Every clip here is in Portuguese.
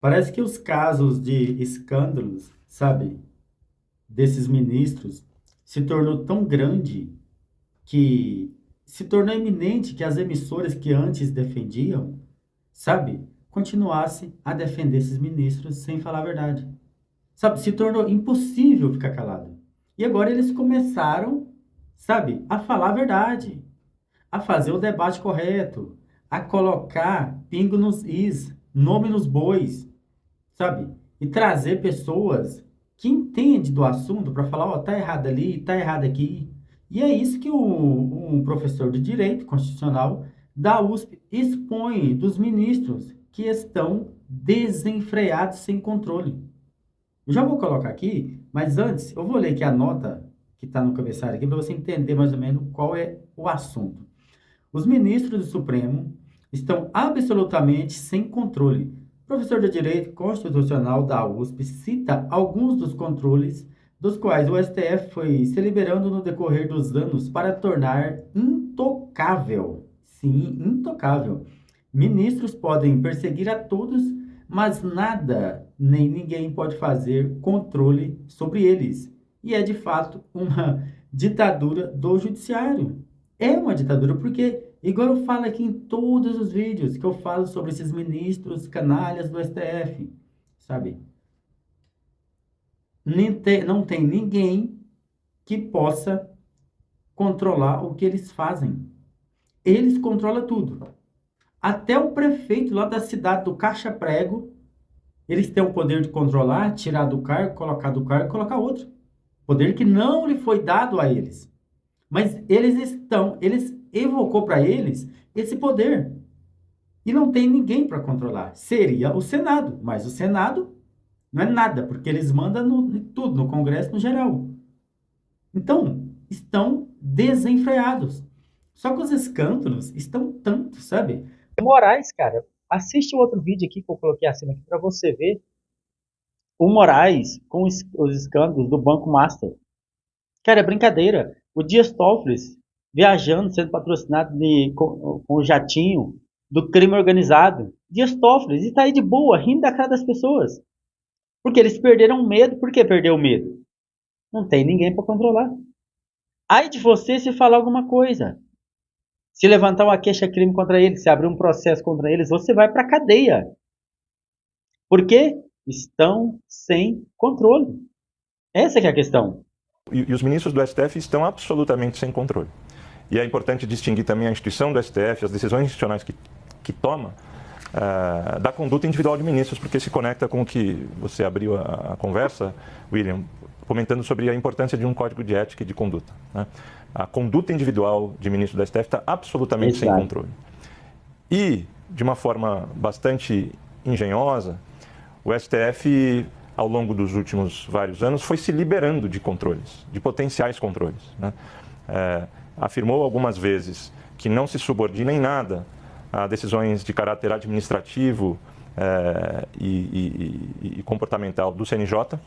Parece que os casos de escândalos, sabe, desses ministros, se tornou tão grande que se tornou eminente que as emissoras que antes defendiam, sabe, continuassem a defender esses ministros sem falar a verdade. Sabe, se tornou impossível ficar calado. E agora eles começaram, sabe, a falar a verdade, a fazer o debate correto, a colocar pingo nos is, nome nos bois, sabe? E trazer pessoas que entendem do assunto para falar, ó, tá errado ali, tá errado aqui. E é isso que um professor de direito constitucional da USP expõe dos ministros que estão desenfreados sem controle. Eu já vou colocar aqui, mas antes eu vou ler aqui a nota que está no cabeçalho aqui para você entender mais ou menos qual é o assunto. Os ministros do Supremo estão absolutamente sem controle. O professor de Direito Constitucional da USP cita alguns dos controles dos quais o STF foi se liberando no decorrer dos anos para tornar intocável, sim, intocável. Ministros podem perseguir a todos, mas nada nem ninguém pode fazer controle sobre eles. E é de fato uma ditadura do judiciário. É uma ditadura porque, igual eu falo aqui em todos os vídeos que eu falo sobre esses ministros canalhas do STF, sabe? Não tem ninguém que possa controlar o que eles fazem. Eles controlam tudo. Até o prefeito lá da cidade do Caixa Prego, eles têm o poder de controlar, tirar do cargo, colocar do cargo e colocar outro. Poder que não lhe foi dado a eles. Mas eles evocou para eles esse poder. E não tem ninguém para controlar. Seria o Senado, mas o Senado não é nada, porque eles mandam em tudo, no Congresso no geral. Então, estão desenfreados. Só que os escândalos estão tanto, sabe? Moraes, cara, assiste o outro vídeo aqui que eu coloquei acima aqui para você ver o Moraes com os escândalos do Banco Master. Cara, é brincadeira. O Dias Toffoli viajando, sendo patrocinado com o jatinho do crime organizado. Dias Toffoli, e tá aí de boa, rindo da cara das pessoas. Porque eles perderam o medo. Por que perdeu o medo? Não tem ninguém para controlar. Aí de você se falar alguma coisa. Se levantar uma queixa-crime contra eles, se abrir um processo contra eles, você vai para cadeia. Por quê? Estão sem controle. Essa que é a questão. E os ministros do STF estão absolutamente sem controle. E é importante distinguir também a instituição do STF, as decisões institucionais que toma, da conduta individual de ministros, porque se conecta com o que você abriu a conversa, William, comentando sobre a importância de um código de ética e de conduta. Né? A conduta individual de ministro do STF está absolutamente sem controle. E, de uma forma bastante engenhosa, o STF, ao longo dos últimos vários anos, foi se liberando de controles, de potenciais controles. Né? Afirmou algumas vezes que não se subordina em nada a decisões de caráter administrativo e comportamental do CNJ.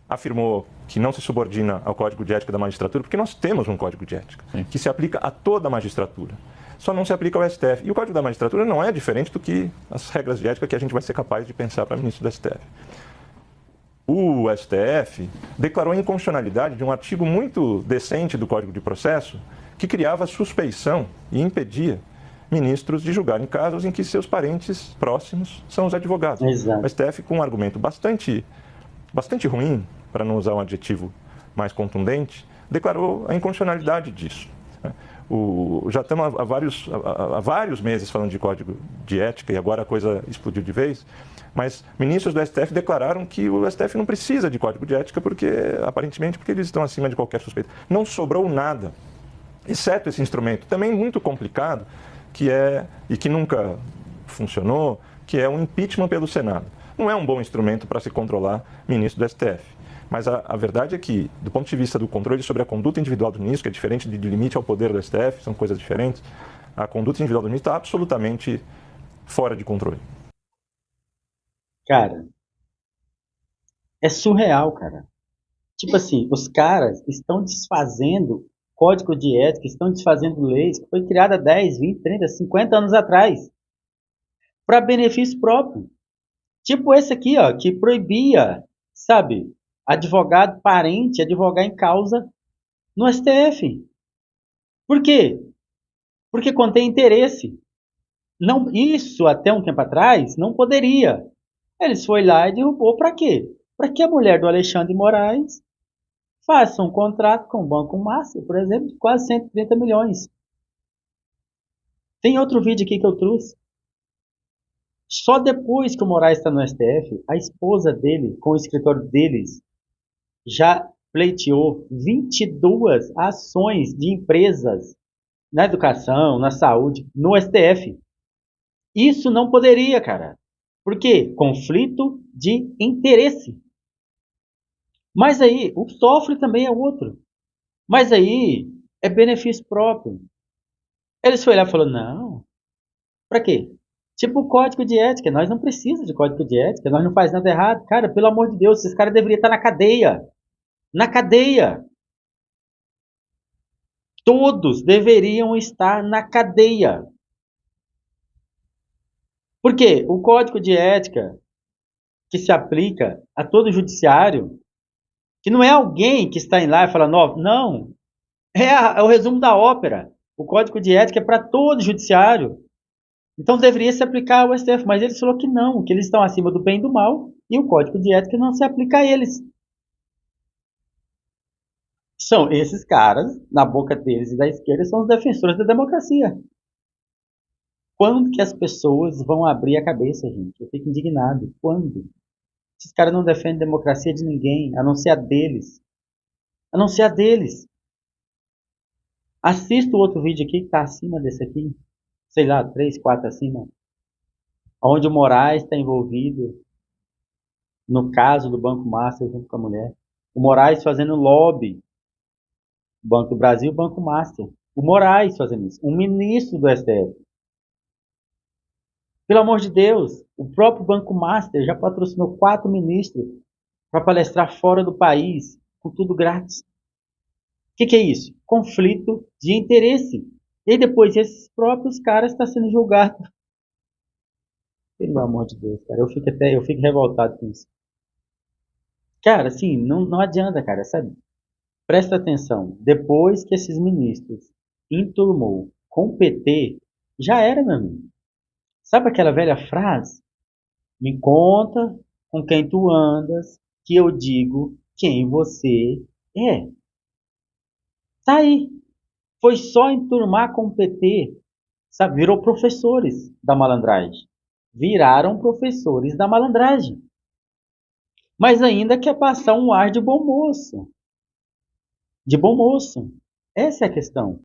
Afirmou que não se subordina ao Código de Ética da Magistratura, porque nós temos um Código de Ética que se aplica a toda a magistratura. Só não se aplica ao STF. E o Código da Magistratura não é diferente do que as regras de ética que a gente vai ser capaz de pensar para ministro do STF. O STF declarou a inconstitucionalidade de um artigo muito decente do Código de Processo que criava suspeição e impedia ministros de julgarem casos em que seus parentes próximos são os advogados. Exato. O STF, com um argumento bastante ruim, para não usar um adjetivo mais contundente, declarou a inconstitucionalidade disso. Já estamos há vários meses falando de código de ética e agora a coisa explodiu de vez, mas ministros do STF declararam que o STF não precisa de código de ética aparentemente porque eles estão acima de qualquer suspeita. Não sobrou nada, exceto esse instrumento, também muito complicado, e que nunca funcionou, que é o impeachment pelo Senado. Não é um bom instrumento para se controlar ministro do STF. Mas a verdade é que, do ponto de vista do controle sobre a conduta individual do ministro, que é diferente de limite ao poder do STF, são coisas diferentes, a conduta individual do ministro está absolutamente fora de controle. Cara, é surreal, cara. Tipo assim, os caras estão desfazendo código de ética, estão desfazendo leis que foi criada há 10, 20, 30, 50 anos atrás, para benefício próprio. Tipo esse aqui, ó, que proibia, sabe, advogado parente advogar em causa no STF. Por quê? Porque contém interesse. Não, isso até um tempo atrás não poderia. Eles foi lá e derrubou para quê? Para que a mulher do Alexandre de Moraes faça um contrato com o Banco Master, por exemplo, de quase 130 milhões. Tem outro vídeo aqui que eu trouxe. Só depois que o Moraes está no STF, a esposa dele, com o escritório deles, já pleiteou 22 ações de empresas na educação, na saúde, no STF. Isso não poderia, cara. Por quê? Conflito de interesse. Mas aí, o sofre também é outro. Mas aí, é benefício próprio. Eles foram lá e falaram, não, pra quê? Tipo o código de ética, nós não precisamos de código de ética, nós não faz nada errado. Cara, pelo amor de Deus, esses caras deveriam estar na cadeia. Na cadeia. Todos deveriam estar na cadeia. Por quê? O código de ética que se aplica a todo o judiciário, que não é alguém que está em lá e fala, não, é o resumo da ópera. O código de ética é para todo o judiciário. Então deveria se aplicar ao STF, mas eles falaram que não, que eles estão acima do bem e do mal e o código de ética não se aplica a eles. São esses caras, na boca deles e da esquerda, são os defensores da democracia. Quando que as pessoas vão abrir a cabeça, gente? Eu fico indignado. Quando? Esses caras não defendem democracia de ninguém, a não ser a deles. A não ser a deles. Assista o outro vídeo aqui que está acima desse aqui. Sei lá, 3, 4 acima. Onde o Moraes está envolvido no caso do Banco Master junto com a mulher. O Moraes fazendo lobby. Banco do Brasil, Banco Master. O Moraes fazendo isso. Um ministro do STF. Pelo amor de Deus, o próprio Banco Master já patrocinou 4 ministros para palestrar fora do país, com tudo grátis. O que é isso? Conflito de interesse. E depois esses próprios caras estão sendo julgados. Pelo amor de Deus, cara, eu fico revoltado com isso. Cara, assim, não adianta, cara, sabe? Presta atenção. Depois que esses ministros enturmou com o PT, já era, meu amigo. Sabe aquela velha frase? Me conta com quem tu andas, que eu digo quem você é. Tá aí. Foi só enturmar com o PT, sabe? Virou professores da malandragem. Viraram professores da malandragem. Mas ainda quer passar um ar de bom moço. De bom moço. Essa é a questão.